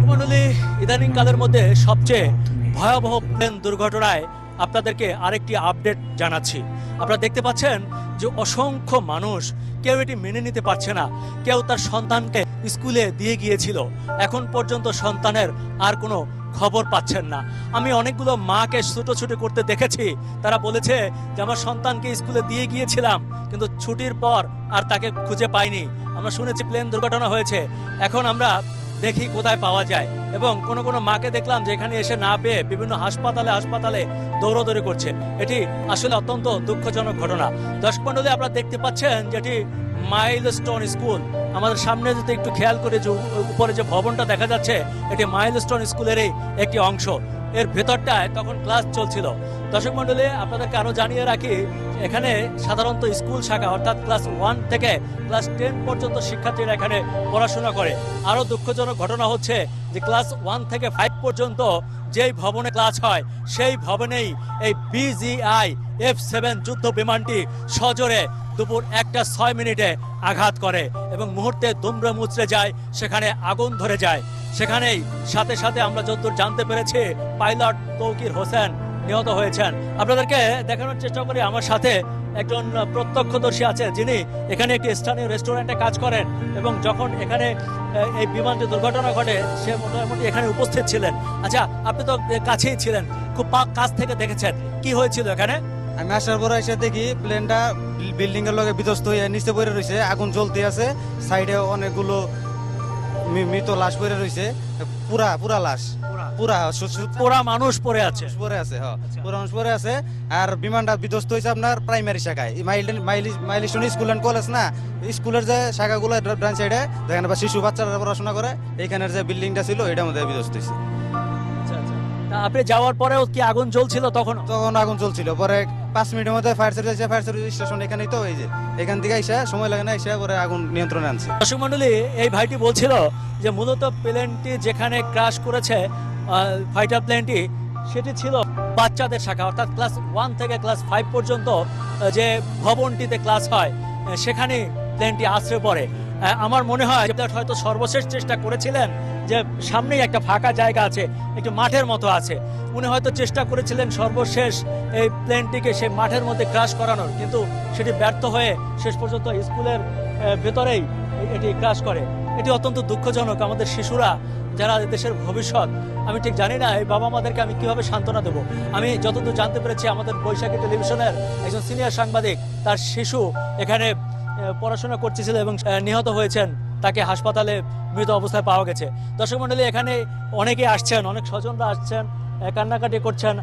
মণ্ডলী, ইদানিং কালের মধ্যে সবচেয়ে ভয়াবহ প্লেন দুর্ঘটনায় আপনাদেরকে আরেকটি আপডেট জানাচ্ছি। আপনারা দেখতে পাচ্ছেন যে অসংখ্য মানুষ কেউ এটি মেনে নিতে পারছে না। কেউ তার সন্তানকে স্কুলে দিয়ে গিয়েছিল, এখন পর্যন্ত সন্তানের আর কোনো খবর পাচ্ছেন না। আমি অনেকগুলো মাকে ছুটোছুটি করতে দেখেছি, তারা বলেছে যে আমার সন্তানকে স্কুলে দিয়ে গিয়েছিলাম, কিন্তু ছুটির পর আর তাকে খুঁজে পাইনি। আমরা শুনেছি প্লেন দুর্ঘটনা হয়েছে, এখন আমরা দেখি কোথায় পাওয়া যায়। এবং কোনো কোনো মাকে দেখলাম যে এখানে এসে না পেয়ে বিভিন্ন হাসপাতালে দৌড়াদৌড়ি করছে। এটি আসলে অত্যন্ত দুঃখজনক ঘটনা। দর্শক মণ্ডলী, আপনারা দেখতে পাচ্ছেন যেটি মাইলস্টোন স্কুল। আমাদের সামনে যদি একটু খেয়াল করে যে উপরে যে ভবনটা দেখা যাচ্ছে, এটি মাইলস্টোন স্কুলেরই একটি অংশ। এর ভেতরটায় তখন ক্লাস চলছিল। দর্শক মণ্ডলী, আপনাদেরকে আরো জানিয়ে রাখি, এখানে সাধারণত স্কুল শাখা অর্থাৎ ক্লাস 1 থেকে ক্লাস 10 পর্যন্ত শিক্ষার্থীরা এখানে পড়াশোনা করে। আরো দুঃখজনক ঘটনা হচ্ছে যে ক্লাস 1 থেকে 5 পর্যন্ত যেই ভবনে ক্লাস হয়, সেই ভবনেই এই BGI F-7 যুদ্ধ বিমানটি সজোরে দুপুর 1:06 আঘাত করে এবং মুহূর্তে দুমড়ে মুচড়ে যায়, সেখানে আগুন ধরে যায়। সেখানেই সাথে সাথে আমরা যতদূর জানতে পেরেছি পাইলট তৌকির হোসেন নিহত হয়েছেন। আপনাদেরকে দেখানোর চেষ্টা করি, আমার সাথে একজন প্রত্যক্ষদর্শী আছে যিনি এখানে একটি স্থানীয় রেস্টুরেন্টে কাজ করেন এবং যখন এখানে এই বিমানটি দুর্ঘটনা ঘটে সে মোটামুটি এখানে উপস্থিত ছিলেন। আচ্ছা, আপনি তো কাছেই ছিলেন, খুব কাছ থেকে দেখেছেন, কি হয়েছিল এখানে? আমি আসার পরে এসে দেখি প্লেনটা বিল্ডিং এর লগে বিধ্বস্ত হয়ে নিচে পড়ে রয়েছে, আগুন জ্বলতে আছে, সাইডে অনেকগুলো মৃত লাশ পড়ে রয়েছে, পুরা লাশ, পুরা মানুষ পড়ে আছে, পুরা মানুষ পড়ে আছে। আর বিমানটা বিধ্বস্ত হয়েছে আপনার প্রাইমারি শাখায়, মাইলস্টোন স্কুল অ্যান্ড কলেজ না, স্কুলের যে শাখাগুলো ডান সাইডে যেখানে শিশু বাচ্চারা পড়াশোনা করে, এইখানের যে বিল্ডিংটা ছিল এটার মধ্যে বিধ্বস্ত হয়েছে। আপনি যাওয়ার পরেও কি আগুন জ্বলছিল? তখন আগুন জ্বলছিল। পরে 5 মিনিটের মধ্যে ফায়ার সার্ভিস স্টেশন এখানেই তো, এই যে এখান থেকে এসে সময় লাগে না, এসে পরে আগুন নিয়ন্ত্রণে আনছে। দর্শক মণ্ডলী, এই ভাইটি বলছিল যে মূলত প্লেনটি যেখানে ক্র্যাশ করেছে ফাইটার প্লেনটি, সেটি ছিল বাচ্চাদের শাখা অর্থাৎ ক্লাস 1 থেকে ক্লাস 5 পর্যন্ত যে ভবনটিতে ক্লাস হয় সেখানে প্লেনটি আশ্রয় পড়ে। আমার মনে হয় হয়তো সর্বশেষ চেষ্টা করেছিলেন যে সামনেই একটা ফাঁকা জায়গা আছে, একটু মাঠের মতো আছে, উনি হয়তো চেষ্টা করেছিলেন সর্বশেষ এই প্লেনটিকে সেই মাঠের মধ্যে ক্র্যাশ করানোর, কিন্তু সেটি ব্যর্থ হয়ে শেষ পর্যন্ত স্কুলের ভেতরেই এটি ক্র্যাশ করে। এটি অত্যন্ত দুঃখজনক। আমাদের শিশুরা যারা দেশের ভবিষ্যৎ, আমি ঠিক জানি না এই বাবা মাদেরকে আমি কিভাবে সান্ত্বনা দেবো। আমি যতদূর জানতে পেরেছি আমাদের বৈশাখী টেলিভিশনের একজন সিনিয়র সাংবাদিক, তার শিশু এখানে পড়াশোনা করতেছিল এবং নিহত হয়েছেন, তাকে হাসপাতালে মৃত অবস্থায় পাওয়া গেছে। দর্শক মণ্ডলী, এখানে অনেকে আসছেন, অনেক স্বজনরা আসছেন, কান্নাকাটি করছেন।